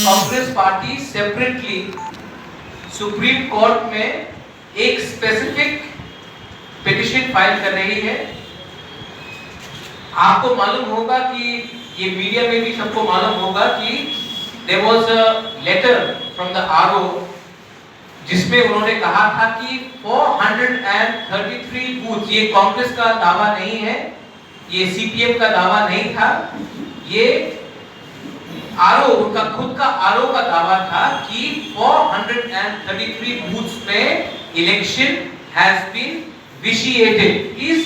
Congress party separately supreme court में एक specific petition file कर रही है। आपको मालूम होगा कि ये मीडिया में भी सबको मालूम होगा कि there was a letter from the RO जिसमें उन्होंने कहा था कि 433 बूथ, ये कांग्रेस का दावा नहीं है, ये सीपीएम का दावा नहीं था, ये आरओ, उनका खुद का आरओ का दावा था कि 433 बूथ्स में इलेक्शन हैज बीन विशिएटेड। प्लीज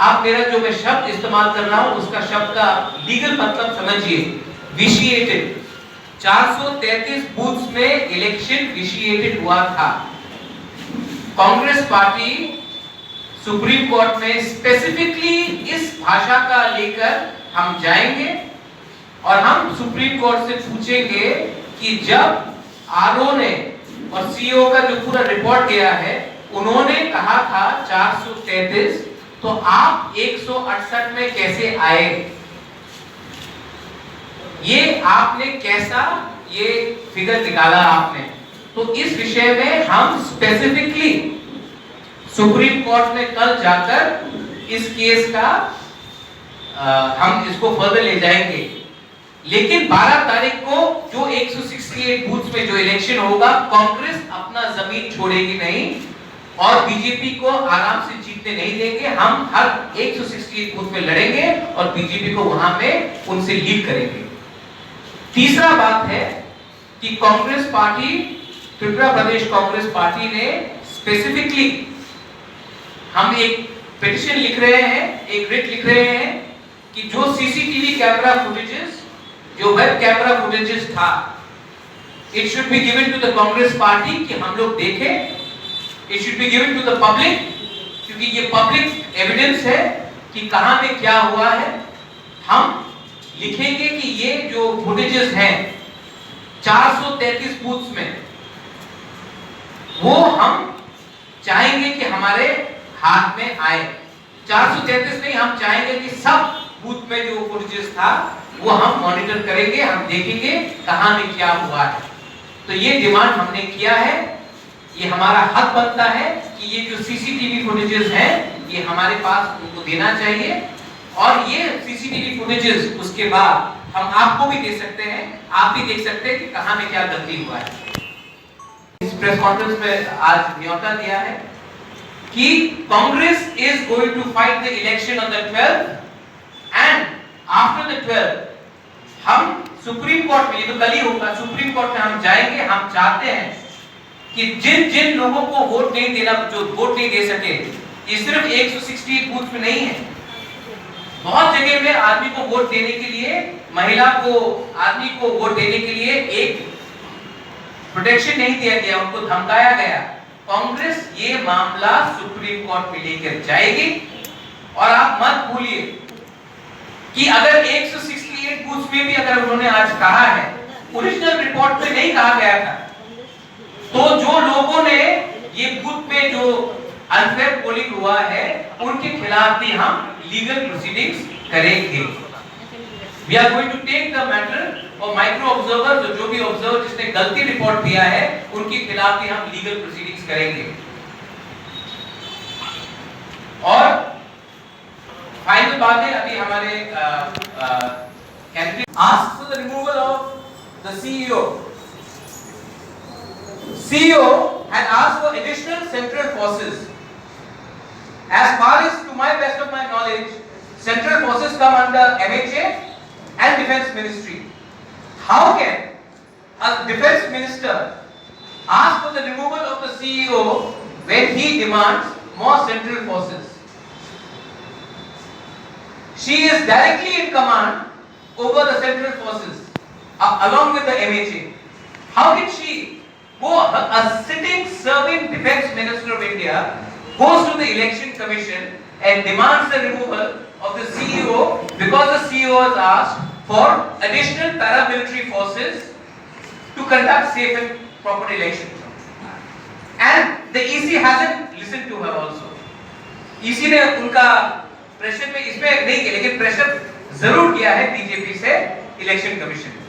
आप मेरा जो मैं शब्द इस्तेमाल कर रहा हूं उसका शब्द का लीगल मतलब समझिए। विशिएटेड, 433 बूथ्स में इलेक्शन विशिएटेड हुआ था। कांग्रेस पार्टी सुप्रीम कोर्ट में स्पेसिफिकली इस भाषा का लेकर हम जाएंगे और हम सुप्रीम कोर्ट से पूछेंगे कि जब आरओ ने और सीईओ का जो पूरा रिपोर्ट गया है, उन्होंने कहा था 433, तो आप 168 में कैसे आए? ये आपने कैसा ये फिगर निकाला आपने? तो इस विषय में हम स्पेसिफिकली सुप्रीम कोर्ट में कल जाकर इस केस का हम इसको फर्दर ले जाएंगे। लेकिन 12 तारीख को जो 168 बूथ में जो इलेक्शन होगा, कांग्रेस अपना जमीन छोड़ेगी नहीं और बीजेपी को आराम से जीतने नहीं देंगे। हम हर 168 बूथ में लड़ेंगे और बीजेपी को वहां में उनसे लीड करेंगे। तीसरा बात है कि कांग्रेस पार्टी, त्रिपुरा प्रदेश कांग्रेस पार्टी ने स्पेसिफिकली, हम एक पिटिशन लिख रहे हैं, एक रिट लिख रहे हैं कि जो सीसीटीवी कैमरा फुटेजेस, जो वेब कैमरा फुटेजेस था, it should be given to the Congress party कि हम लोग देखें। It should be given to the public, क्योंकि ये पब्लिक एविडेंस है कि कहां में क्या हुआ है। हम लिखेंगे कि ये जो फुटेजेस हैं 433 बूथ्स में, वो हम चाहेंगे कि हमारे हाथ में आए। 433 नहीं, हम चाहेंगे कि सब बूथ में जो फुटेजेस था वो हम मॉनिटर करेंगे, हम देखेंगे कहां में क्या हुआ है। तो ये डिमांड हमने किया है, ये हमारा हक बनता है कि ये जो सीसीटीवी फुटेजेस हैं ये हमारे पास उनको देना चाहिए और ये सीसीटीवी फुटेजेस उसके बाद हम आपको भी दे सकते हैं, आप भी देख सकते हैं कि कहां में क्या गलती हुआ है। इस प्रेस कॉन्फ्रेंस में आज न्योता दिया है कि Congress is going to fight the election on the 12th and after the 12th हम सुप्रीम कोर्ट में, ये तो कल ही होगा, सुप्रीम कोर्ट में हम जाएंगे। हम चाहते हैं कि जिन जिन लोगों को वोट नहीं देना, जो वोट नहीं दे सके, ये सिर्फ 168 बूथ में नहीं है, बहुत जगह में आदमी को वोट देने के लिए, महिला को, आदमी को वोट देने के लिए एक प्रोटेक्शन नहीं दिया गया, उनको धमकाया गया। कांग्रेस ये मामला सुप्रीम कोर्ट में लेकर जाएगी और आप मत भूलिए कि अगर 168 बूथ में भी अगर उन्होंने आज कहा है, ओरिजिनल रिपोर्ट में नहीं कहा गया था, तो जो लोगों ने ये बूथ में जो अनफेयर पोलिंग हुआ है उनके खिलाफ भी हम लीगल प्रोसीडिंग्स करेंगे। We are going to take the matter और माइक्रो ऑब्जर्वर, जो भी ऑब्जर्वर जिसने गलती रिपोर्ट दिया है, उनके खिलाफ भी हम लीगल प्रोसीडिंग्स करेंगे। और फाइनल बात है, अभी हमारे candidate ask for the removal of the CEO. CEO had asked for additional central forces. As far as to my best of my knowledge, central forces come under MHA and Defence Ministry. How can a Defence Minister ask for the removal of the CEO when he demands more central forces? She is directly in command over the central forces along with the MHA. How can she go, a sitting serving Defence Minister of India goes to the Election Commission and demands the removal of the CEO because the CEO has asked for additional paramilitary forces to conduct safe and proper elections. And the EC hasn't listened to her also. EC ने उनका pressure में इसमें नहीं किया, लेकिन pressure जरूर किया है बीजेपी से इलेक्शन कमीशन।